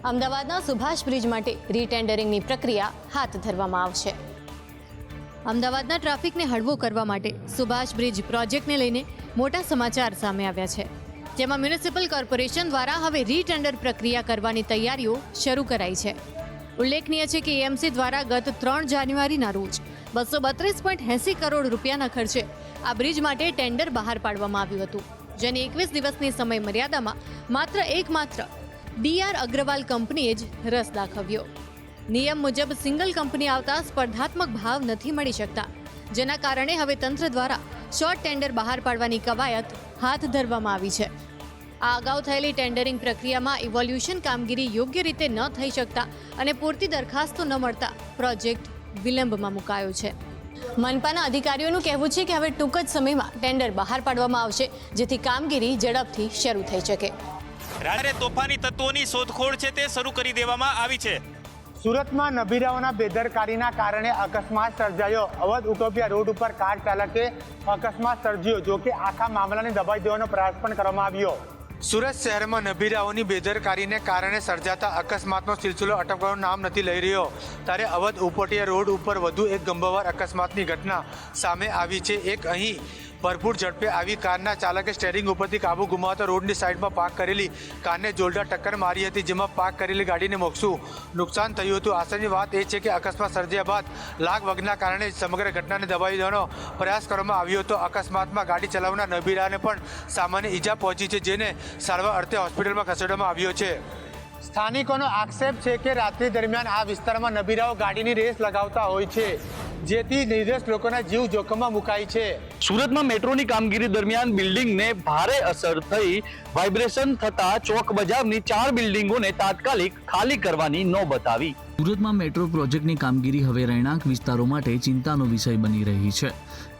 અમદાવાદના સુભાષ બ્રિજ માટે રીટેન્ડરિંગની પ્રક્રિયા હાથ ધરવામાં આવશે। અમદાવાદના ટ્રાફિકને હળવો કરવા માટે સુભાષ બ્રિજ પ્રોજેક્ટને લઈને મોટા સમાચાર સામે આવ્યા છે, જેમાં મ્યુનિસિપલ કોર્પોરેશન દ્વારા હવે રીટેન્ડર પ્રક્રિયા કરવાની તૈયારીઓ શરૂ કરાઈ છે। ઉલ્લેખનીય છે કે એએમસી દ્વારા ગત 3 જાન્યુઆરીના રોજ 232.80 કરોડ રૂપિયાના ખર્ચે આ બ્રિજ માટે ટેન્ડર બહાર પાડવામાં આવ્યું હતું, જેની 21 દિવસની સમય મર્યાદામાં એકમાત્ર ડીઆર અગ્રવાલ કંપનીએ જ રસ દાખવ્યો। નિયમ મુજબ સિંગલ કંપની આવતા સ્પર્ધાત્મક ભાવ નથી મળી શકતા, જેના કારણે હવે તંત્ર દ્વારા શોર્ટ ટેન્ડર બહાર પાડવાની કવાયત હાથ ધરવામાં આવી છે। આ અગાઉ થયેલી ટેન્ડરિંગ પ્રક્રિયામાં ઇવોલ્યુશન કામગીરી યોગ્ય રીતે ન થઈ શકતા અને પૂરતી દરખાસ્તો ન મળતા પ્રોજેક્ટ વિલંબમાં મુકાયો છે। મનપાના અધિકારીઓનું કહેવું છે કે હવે ટૂંક જ સમયમાં ટેન્ડર બહાર પાડવામાં આવશે, જેથી કામગીરી ઝડપથી શરૂ થઈ શકે। રાજ્યમાં તોફાની તત્વોની શોધખોળ છે તે શરૂ કરી દેવામાં આવી છે। સુરતમાં નબીરાઓના બેદરકારીના કારણે અકસ્માત સર્જાયો। અવધ ઉટોપિયા રોડ ઉપર કાર ચાલકે અકસ્માત સર્જ્યો, જો કે આખા મામલાને દબાઈ દેવાનો પ્રયાસ પણ કરવામાં આવ્યો। સુરત શહેરમાં નબીરાઓની બેદરકારીને કારણે સર્જાતા અકસ્માતનો સિલસિલો અટકવાનું નામ નથી લઈ રહ્યો, ત્યારે અવધ ઉટોપિયા રોડ ઉપર વધુ એક ગંભીર અકસ્માતની ઘટના સામે આવી છે। એક અહીં ભરપૂર ઝડપે આવી કારના ચાલકે સ્ટેરિંગ ઉપરથી કાબુ ગુમાવતા રોડની સાઈડમાં પાર્ક કરેલી કારને જોરદાર ટક્કર મારી હતી, જેમાં પાર્ક કરેલી ગાડીને મોટું નુકસાન થયું હતું। આશ્ચર્યની વાત એ છે કે અકસ્માત સર્જ્યા બાદ લાગ વગરના કારણે સમગ્ર ઘટનાને દબાવી દેવાનો પ્રયાસ કરવામાં આવ્યો હતો। અકસ્માતમાં ગાડી ચલાવનાર નબીરાને પણ સામાન્ય ઈજા પહોંચી છે, જેને સારવાર અર્થે હોસ્પિટલમાં ખસેડવામાં આવ્યો છે। સ્થાનિકોનો આક્ષેપ છે કે રાત્રિ દરમિયાન આ વિસ્તારમાં નબીરાઓ ગાડીની રેસ લગાવતા હોય છે, જેથી નિર્દોષ લોકોના જીવ જોખમમાં મુકાય છે। સુરતમાં મેટ્રોની કામગીરી દરમિયાન બિલ્ડિંગને ભારે અસર થઈ વાઇબ્રેશન થતા ચોક બજારની 4 બિલ્ડિંગોને તાત્કાલિક ખાલી કરવાની નોબત આવી। સુરતમાં મેટ્રો પ્રોજેક્ટની કામગીરી હવે રહેણાંક વિસ્તારો માટે ચિંતાનો વિષય બની રહી છે,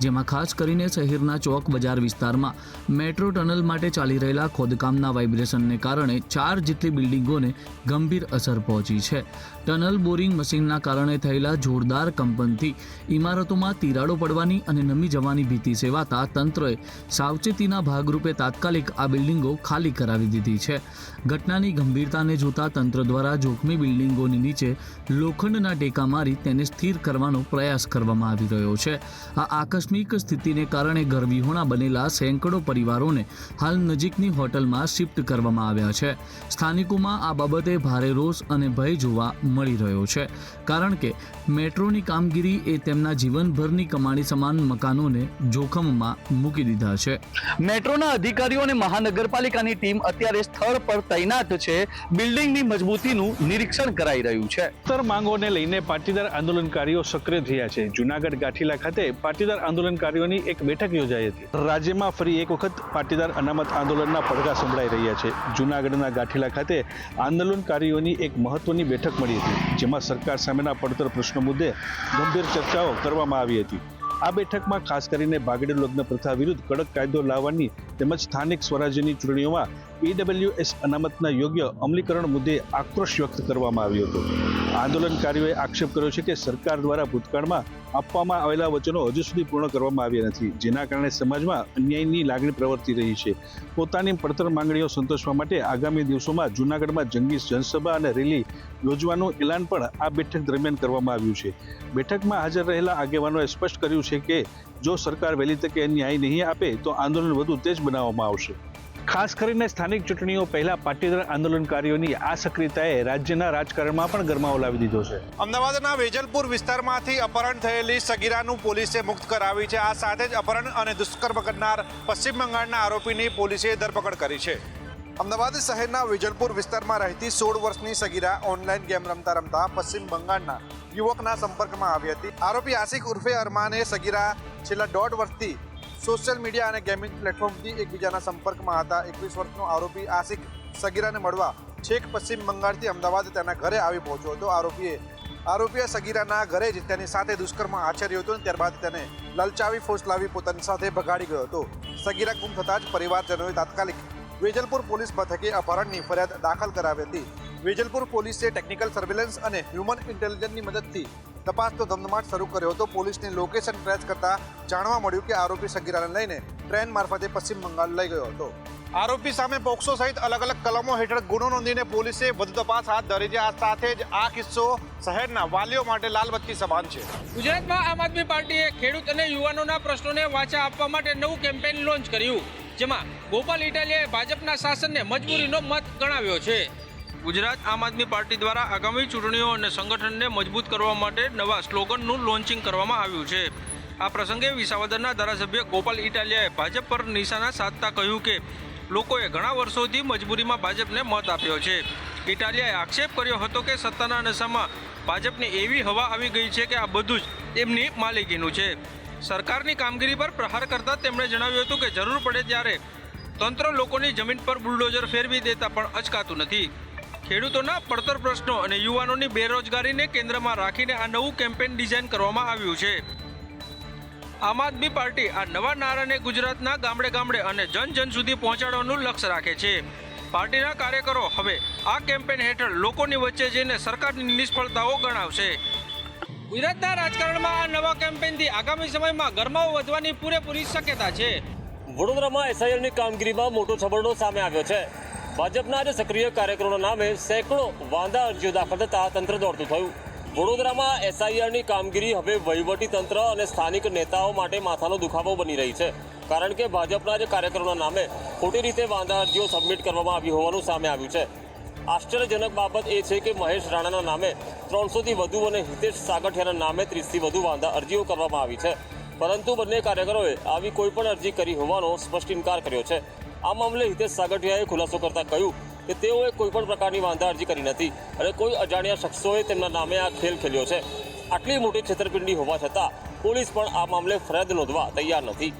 જેમાં ખાસ કરીને શહેરના ચોક બજાર વિસ્તારમાં મેટ્રો ટનલ માટે ચાલી રહેલા ખોદકામના વાઇબ્રેશનને કારણે 4 જેટલી બિલ્ડિંગોને ગંભીર અસર પહોંચી છે। ટનલ બોરિંગ મશીનના કારણે થયેલા જોરદાર કંપનથી ઇમારતોમાં તિરાડો પડવાની અને નમી જવાની ભીતિ સેવાતા તંત્રએ સાવચેતીના ભાગરૂપે તાત્કાલિક આ બિલ્ડિંગો ખાલી કરાવી દીધી છે। ઘટનાની ગંભીરતાને જોતા તંત્ર દ્વારા જોખમી બિલ્ડિંગોની નીચે લોખંડના ટેકા મારી તેને સ્થિર કરવાનો પ્રયાસ કરવામાં આવી રહ્યો છે। આ આકસ્મિક સ્થિતિને કારણે ઘરવિહોણા બનેલા સેંકડો પરિવારોને હાલ નજીકની હોટલમાં શિફ્ટ કરવામાં આવ્યા છે। સ્થાનિકોમાં આ બાબતે ભારે રોષ અને ભય જોવા મળી રહ્યો છે, કારણ કે મેટ્રોની કામગીરી એ તેમના જીવનભરની કમાણી સમાન મકાનોને જોખમમાં મૂકી દીધા છે। મેટ્રોના અધિકારીઓ અને મહાનગરપાલિકાની ટીમ અત્યારે સ્થળ પર તૈનાત છે। બિલ્ડિંગની મજબૂતીનું નિરીક્ષણ કરાઈ રહ્યું છે। માંગોને લઈને પાટીદાર આંદોલનકારીઓ સક્રિય થયા છે। જૂનાગઢ ગાંઠીલા ખાતે પાટીદાર આંદોલનકારીઓની એક બેઠક યોજાઈ હતી। રાજ્યમાં ફરી એક વખત પાટીદાર અનામત આંદોલનના પડઘા સંભળાઈ રહ્યા છે। જૂનાગઢના ગાંઠીલા ખાતે આંદોલનકારીઓની એક મહત્વની બેઠક મળી હતી, જેમાં સરકાર સામેના પડતર પ્રશ્નો મુદ્દે ગંભીર ચર્ચાઓ કરવામાં આવી હતી। આ બેઠકમાં ખાસ કરીને ભાગેડુ લગ્ન પ્રથા વિરુદ્ધ કડક કાયદો લાવવાની તેમજ સ્થાનિક સ્વરાજ્યની ચૂંટણીઓમાં ઈડબ્લ્યુએસ અનામતના યોગ્ય અમલીકરણ મુદ્દે આક્રોશ વ્યક્ત કરવામાં આવ્યો હતો। આંદોલનકારીઓએ આક્ષેપ કર્યો છે કે સરકાર દ્વારા ભૂતકાળમાં આપવામાં આવેલા વચનો હજુ સુધી પૂર્ણ કરવામાં આવ્યા નથી, જેના કારણે સમાજમાં અન્યાયની લાગણી પ્રવર્તી રહી છે। પોતાની પડતર માંગણીઓ સંતોષવા માટે આગામી દિવસોમાં જૂનાગઢમાં જંગી જનસભા અને રેલી યોજવાનું એલાન પણ આ બેઠક દરમિયાન કરવામાં આવ્યું છે। બેઠકમાં હાજર રહેલા આગેવાનોએ સ્પષ્ટ કર્યું છે કે જો સરકાર વહેલી તકે ન્યાય નહીં આપે તો આંદોલન વધુ તેજ બનાવવામાં આવશે। ખાસ કરીને સ્થાનિક ચૂંટણીઓ પહેલા પાટીદાર આંદોલનકારીઓની આ સક્રિયતાએ રાજ્યના રાજકારણમાં પણ ગરમાવો લાવી દીધો છે। અમદાવાદના વેજલપુર વિસ્તારમાંથી અપહરણ થયેલી સગીરાનું પોલીસે મુક્ત કરાવી છે। આ સાથે જ અપહરણ અને દુષ્કર્મ કરનાર પશ્ચિમ બંગાળના આરોપીની પોલીસે ધરપકડ કરી છે। અમદાવાદ શહેરના વેજલપુર વિસ્તારમાં રહેતી 16 વર્ષની સગીરા ઓનલાઈન ગેમ રમતા રમતા પશ્ચિમ બંગાળના યુવકના સંપર્કમાં આવી હતી। આરોપી આશિક ઉર્ફે અરમાને સગીરા છેલ્લા 1.5 વર્ષથી સોશિયલ મીડિયા અને ગેમિંગ પ્લેટફોર્મથી એકબીજાના સંપર્કમાં હતા। 21 વર્ષનો આરોપી આશિક સગીરાને મળવા છેક પશ્ચિમ બંગાળથી અમદાવાદ તેના ઘરે આવી પહોંચ્યો હતો। આરોપીએ સગીરાના ઘરે જ તેની સાથે દુષ્કર્મ આચર્યું હતું અને ત્યારબાદ તેને લલચાવી ફોસલાવી પોતાની સાથે ભગાડી ગયો હતો। સગીરા ગુમ થતાં જ પરિવારજનોએ તાત્કાલિક વેજલપુર પોલીસ મથકે અપહરણની ફરિયાદ દાખલ કરાવી હતી। વેજલપુર પોલીસે ટેકનિકલ સર્વેલન્સ અને હ્યુમન ઇન્ટેલિજન્સની મદદથી તપાસનો ધમધમાટ શરૂ કર્યો હતો। પોલીસને લોકેશન ટ્રેસ કરતા જાણવા મળ્યું કે આરોપી સગીરાને લઈને ટ્રેન મારફતે પશ્ચિમ બંગાળ લઈ ગયો હતો। આરોપી સામે પોક્સો સહિત અલગ અલગ કલમો હેઠળ ગુનો નોંધીને પોલીસે વધુ તપાસ હાથ ધરી છે. આ સાથે જ આ કિસ્સો શહેરના વાલીઓ માટે લાલબત્તી સમાન છે. ગુજરાતમાં આમ આદમી પાર્ટીએ ખેડૂત અને યુવાનોના પ્રશ્નોને વાચા આપવા માટે નવું કેમ્પેઇન લોન્ચ કર્યું, જેમાં ગોપાલ ઇટાલિયાએ ભાજપના શાસનને મજબૂરીનો મત ગણાવ્યો છે. ગુજરાત આમ આદમી પાર્ટી દ્વારા આગામી ચૂંટણીઓ અને સંગઠનને મજબૂત કરવા માટે નવા સ્લોગનનું લોન્ચિંગ કરવામાં આવ્યું છે. આ પ્રસંગે વિસાવદરના ધારાસભ્ય ગોપાલ ઇટાલિયાએ ભાજપ પર નિશાના સાધતા કહ્યું કે લોકોએ ઘણા વર્ષોથી મજબૂરીમાં ભાજપને મત આપ્યો છે. ઇટાલિયાએ આક્ષેપ કર્યો હતો કે સત્તાના નશામાં ભાજપની એવી હવા આવી ગઈ છે કે આ બધું જ એમની માલિકીનું છે. સરકારની કામગીરી પર પ્રહાર કરતા તેમણે જણાવ્યું હતું કે જરૂર પડે ત્યારે તંત્ર લોકોની જમીન પર બુલડોઝર ફેરવી દેતા પણ અચકાતું નથી. ખેડૂતોના પડતર પ્રશ્નો અને યુવાનોની બેરોજગારીને કેન્દ્રમાં રાખીને આ નવું કેમ્પેઇન ડિઝાઇન કરવામાં આવ્યું છે. આમ આદમી પાર્ટી આ નવા નારાને ગુજરાતના ગામડે ગામડે અને જન જન સુધી પહોંચાડવાનું લક્ષ્ય રાખે છે. પાર્ટીના કાર્યકરો હવે આ કેમ્પેઇન હેઠળ લોકોની વચ્ચે જઈને સરકારની નિષ્ફળતાઓ ગણાવશે. ગુજરાતના રાજકારણમાં આ નવા કેમ્પેઇનથી આગામી સમયમાં ગરમાવો વધવાની પૂરેપૂરી શક્યતા છે. વડોદરામાં એસઆઈઆરની કામગીરીમાં મોટો છબરડો સામે આવ્યો છે. ભાજપના જ સક્રિય કાર્યકરોના નામે સેંકડો વાંધા અરજીઓ દાખલ થતા તંત્ર દોડતું થયું. વડોદરામાં એસઆઈઆરની કામગીરી હવે વહીવટી તંત્ર અને સ્થાનિક નેતાઓ માટે માથાનો દુખાવો બની રહી છે, કારણ કે ભાજપના જ કાર્યકરોના નામે ખોટી રીતે વાંધા અરજીઓ સબમિટ કરવામાં આવી હોવાનું સામે આવ્યું છે. આશ્ચર્યજનક બાબત એ છે કે મહેશ રાણાના નામે 300થી વધુ અને હિતેશ સાગઠિયાના નામે 30થી વધુ વાંધા અરજીઓ કરવામાં આવી છે, પરંતુ બંને કાર્યકરોએ આવી કોઈ પણ અરજી કરી હોવાનો સ્પષ્ટ ઇનકાર કર્યો છે. આ મામલે હિતેશ સાગઠિયાએ ખુલાસો કરતા કહ્યું કે તેઓએ કોઈ પણ પ્રકારની વાંધા અરજી કરી નથી અને કોઈ અજાણ્યા શખ્સોએ તેમના નામે આ ખેલ ખેલ્યો છે. આટલી મોટી છેતરપિંડી હોવા છતાં પોલીસ પણ આ મામલે ફરિયાદ નોંધવા તૈયાર નથી.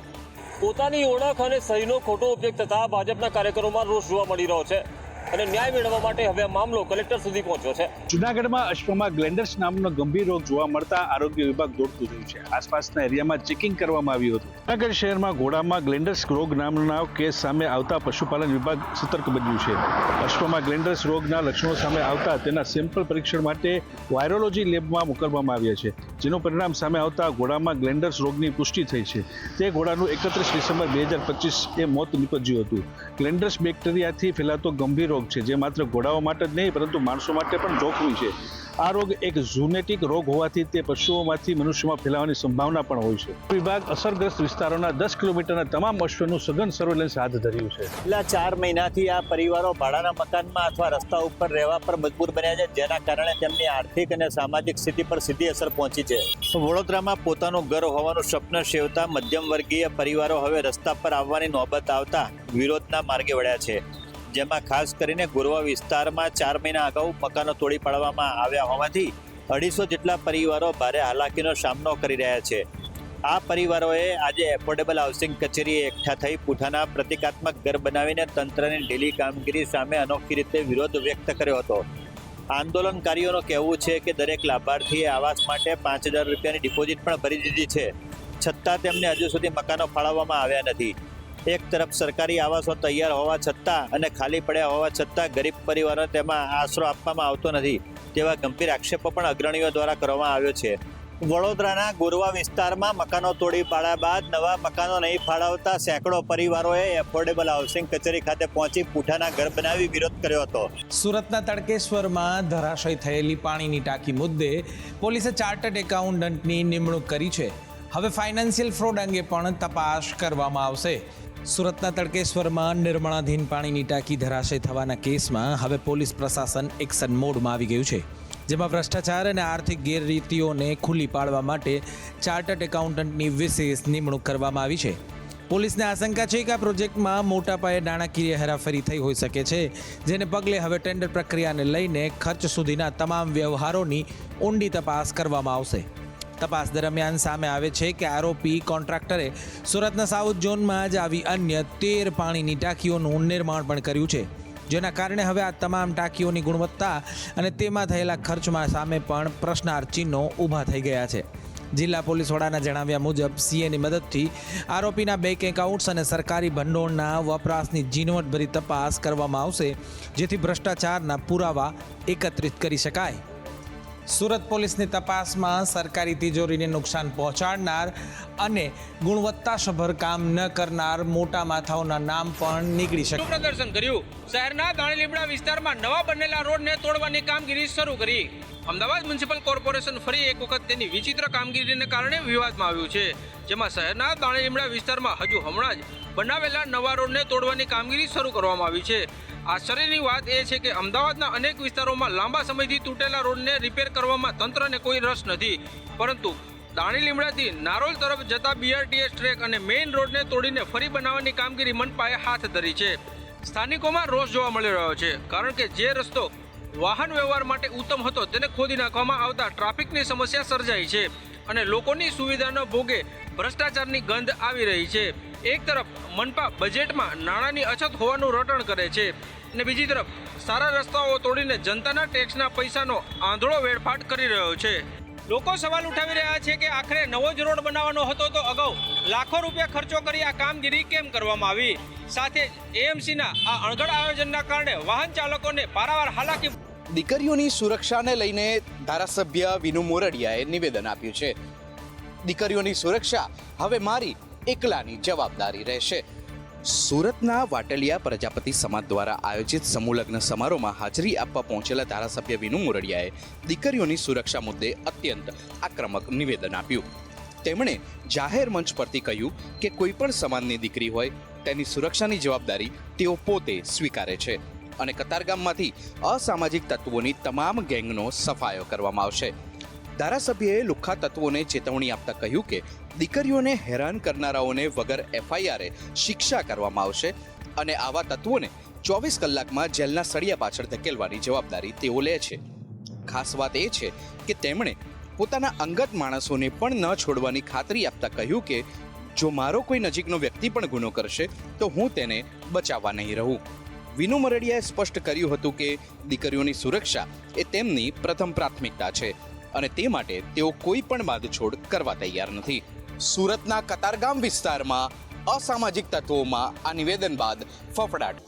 પોતાની ઓળખ અને સહીનો ખોટો ઉપયોગ થતા ભાજપના કાર્યકરોમાં રોષ જોવા મળી રહ્યો છે અને ન્યાય મેળવવા માટે હવે આ મામલો કલેક્ટર સુધી પહોંચ્યો છે. જૂનાગઢમાં અશ્વમાં ગ્લેન્ડર્સ નામનો ગંભીર રોગ જોવા મળતા આરોગ્ય વિભાગ દોડતું થયું છે. આસપાસના એરિયામાં ચેકિંગ કરવામાં આવ્યું હતું. જૂનાગઢ શહેરમાં ઘોડામાં ગ્લેન્ડર્સ રોગ નામના કેસ સામે આવતા પશુપાલન વિભાગ સતર્ક બન્યું છે. અશ્વમાં ગ્લેન્ડર્સ રોગના લક્ષણો સામે આવતા તેના સેમ્પલ પરીક્ષણ માટે વાયરોલોજી લેબમાં મોકલવામાં આવ્યા છે, જેનું પરિણામ સામે આવતા ઘોડામાં ગ્લેન્ડર્સ રોગની પુષ્ટિ થઈ છે. તે ઘોડાનું 31 ડિસેમ્બર 2025 મોત નીપજ્યું હતું. ગ્લેન્ડર્સ બેક્ટેરિયાથી ફેલાતો ગંભીર રોગ છે, જે માત્ર ઘોડાઓ માટે જ નહીં પરંતુ માણસો માટે પણ જોખમી છે. આ રોગ એક ઝૂનેટિક રોગ હોવાથી તે પશુઓમાંથી મનુષ્યમાં ફેલાવાની સંભાવના પણ હોય છે. વિભાગ અસરગ્રસ્ત વિસ્તારોના 10 કિલોમીટરના તમામ અશ્વનું સઘન સર્વેલન્સ હાથ ધર્યું છે. છેલ્લા 4 મહિનાથી આ પરિવારો ભાડાના મકાનમાં અથવા રસ્તા ઉપર રહેવા પર મજબૂર બન્યા છે, જેના કારણે તેમની આર્થિક અને સામાજિક સ્થિતિ પર સીધી અસર પહોંચી છે. વડોદરામાં પોતાનું ઘર હોવાનું સ્વપ્ન સેવતા મધ્યમ વર્ગીય પરિવારો હવે રસ્તા પર આવવાની નોબત આવતા વિરોધના માર્ગે વળ્યા છે, જેમાં ખાસ કરીને ગોરવા વિસ્તારમાં 4 મહિના અગાઉ મકાનો તોડી પાડવામાં આવ્યા હોવાથી 250 જેટલા પરિવારો ભારે હાલાકીનો સામનો કરી રહ્યા છે. આ પરિવારોએ આજે એફોર્ડેબલ હાઉસિંગ કચેરીએ એકઠા થઈ પૂઠાના પ્રતિકાત્મક ઘર બનાવીને તંત્રની ઢીલી કામગીરી સામે અનોખી રીતે વિરોધ વ્યક્ત કર્યો હતો. આંદોલનકારીઓનું કહેવું છે કે દરેક લાભાર્થીએ આવાસ માટે 5000 રૂપિયાની ડિપોઝિટ પણ ભરી દીધી છે, છતાં તેમને હજુ સુધી મકાનો ફાળવવામાં આવ્યા નથી. એક તરફ સરકારી આવાસો તૈયાર હોવા છતાં અને ખાલી પડ્યા હોવા છતાં ગરીબ પરિવારોને તેમાં આશરો આપવામાં આવતો નથી તેવા ગંભીર આક્ષેપો પણ અગ્રણીઓ દ્વારા કરવામાં આવ્યો છે. વડોદરાના ગોરવા વિસ્તારમાં મકાનો તોડી પાડ્યા બાદ નવા મકાનો નહીં ફાળવતા સેંકડો પરિવારોએ એફોર્ડેબલ હાઉસિંગ કચેરી ખાતે પહોંચી પૂઠાના ઘર બનાવી વિરોધ કર્યો હતો. સુરતના તડકેશ્વરમાં ધરાશય થયેલી પાણીની ટાંકી મુદ્દે પોલીસે ચાર્ટર્ડ એકાઉન્ટન્ટની નિમણૂક કરી છે. હવે ફાઇનાન્શિયલ ફ્રોડ અંગે પણ તપાસ કરવામાં આવશે. સુરતના તડકેશ્વરમાં નિર્માણાધીન પાણીની ટાંકી ધરાશય થવાના કેસમાં હવે પોલીસ પ્રશાસન એક્શન મોડમાં આવી ગયું છે, જેમાં ભ્રષ્ટાચાર અને આર્થિક ગેરરીતિઓને ખુલ્લી પાડવા માટે ચાર્ટર્ડ એકાઉન્ટન્ટની વિશેષ નિમણૂક કરવામાં આવી છે. પોલીસને આશંકા છે કે આ પ્રોજેક્ટમાં મોટા પાયે નાણાકીય હેરાફેરી થઈ હોઈ શકે છે, જેને પગલે હવે ટેન્ડર પ્રક્રિયાને લઈને ખર્ચ સુધીના તમામ વ્યવહારોની ઊંડી તપાસ કરવામાં આવશે. તપાસ દરમિયાન સામે આવે છે કે આરોપી કોન્ટ્રાક્ટરે સુરતના સાઉથ ઝોનમાં જ આવી અન્ય 13 પાણીની ટાંકીઓનું નિર્માણ પણ કર્યું છે, જેના કારણે હવે આ તમામ ટાંકીઓની ગુણવત્તા અને તેમાં થયેલા ખર્ચમાં સામે પણ પ્રશ્નાર્થ ચિહ્નો ઊભા થઈ ગયા છે. જિલ્લા પોલીસ વડાના જણાવ્યા મુજબ સીએની મદદથી આરોપીના બેંક એકાઉન્ટ્સ અને સરકારી ભંડોળના વપરાશની ઝીણવટભરી તપાસ કરવામાં આવશે, જેથી ભ્રષ્ટાચારના પુરાવા એકત્રિત કરી શકાય. સુરત પોલીસની તપાસમાં સરકારી તિજોરીને નુકસાન પહોંચાડનાર અને ગુણવત્તાસભર કામ ન કરનાર મોટા માથાઓના નામ પણ નીકળી શકે. પ્રદર્શન કર્યું. શહેરના દાણીલીમડા વિસ્તારમાં નવા બનેલા રોડને તોડવાની કામગીરી શરૂ કરી. અમદાવાદ મ્યુનિસિપલ કોર્પોરેશન ફરી એક વખત તેની વિચિત્ર કામગીરીને કારણે વિવાદમાં આવ્યું છે, જેમાં શહેરના દાણીલીમડા વિસ્તારમાં હજુ હમણાં જ બનાવેલા નવા રોડને તોડવાની કામગીરી શરૂ કરવામાં આવી છે. આશ્ચર્યની વાત એ છે કે અમદાવાદના અનેક વિસ્તારોમાં લાંબા સમયથી તૂટેલા રોડને રિપેર કરવામાં તંત્રને કોઈ રસ નથી, પરંતુ દાણીલીમડાથી નારોલ તરફ જતા BRTS ટ્રેક અને મેઇન રોડને તોડીને ફરી બનાવવાની કામગીરી મનપાએ હાથ ધરી છે. સ્થાનિકોમાં રોષ જોવા મળી રહ્યો છે, કારણ કે જે રસ્તો વાહન વ્યવહાર માટે ઉત્તમ હતો તેને ખોદી નાખવામાં આવતા ટ્રાફિકની સમસ્યા સર્જાઈ છે અને લોકોની સુવિધાનો ભોગે ભ્રષ્ટાચારની ગંધ આવી રહી છે. એક તરફ મનપા બજેટમાં નાણાંની અછત હોવાનું રટણ કરે છે અને બીજી તરફ સારા રસ્તાઓ તોડીને જનતાના ટેક્સના પૈસાનો આંધળો વેડફાટ કરી રહ્યો છે. લોકો સવાલ ઉઠાવી રહ્યા છે કે આખરે નવો જ રોડ બનાવવાનો હતો તો અગાઉ લાખો રૂપિયા ખર્ચો કરી આ કામગીરી કેમ કરવામાં આવી? સાથે જ AMCના આ અણઘડ આયોજનના કારણે વાહન ચાલકોને પારાવાર હાલાકી. દીકરીઓની સુરક્ષાને લઈને ધારાસભ્ય વિનુ મોરડિયાએ નિવેદન આપ્યું છે. દીકરીઓની સુરક્ષા હવે મારી એકલાની જવાબદારી રહેશે. સુરતના વાટલિયા પ્રજાપતિ સમાજ દ્વારા આયોજિત સમૂહલગ્ન સમારોહમાં હાજરી આપવા પહોંચેલા ધારાસભ્ય વિનુ મોરડિયાએ દીકરીઓની સુરક્ષા મુદ્દે અત્યંત આક્રમક નિવેદન આપ્યું. તેમણે જાહેર મંચ પરથી કહ્યું કે કોઈ પણ સમાજની દીકરી હોય તેની સુરક્ષાની જવાબદારી તેઓ પોતે સ્વીકારે છે અને કતારગામમાંથી અસામાજિક તત્વોની તમામ ગેંગનો સફાયો કરવામાં આવશે. ધારાસભ્યએ લુખ્ખા તત્વોને ચેતવણી આપતા કહ્યું કે દીકરીઓને હેરાન કરનારાઓને વગર FIR શિક્ષા કરવામાં આવશે અને આવા તત્વોને 24 કલાકમાં જેલના સળિયા પાછળ ધકેલવાની જવાબદારી તેઓ લે છે. ખાસ વાત એ છે કે તેમણે પોતાના અંગત માણસોને પણ ન છોડવાની ખાતરી આપતા કહ્યું કે જો મારો કોઈ નજીકનો વ્યક્તિ પણ ગુનો કરશે તો હું તેને બચાવવા નહીં રહું. વિનુ મોરડિયાએ સ્પષ્ટ કર્યું હતું કે દીકરીઓની સુરક્ષા એ તેમની પ્રથમ પ્રાથમિકતા છે અને તે માટે તેઓ કોઈ પણ બાંધછોડ કરવા તૈયાર નથી. સુરતના કતારગામ વિસ્તારમાં અસામાજિક તત્વોમાં આ નિવેદન બાદ ફફડાટ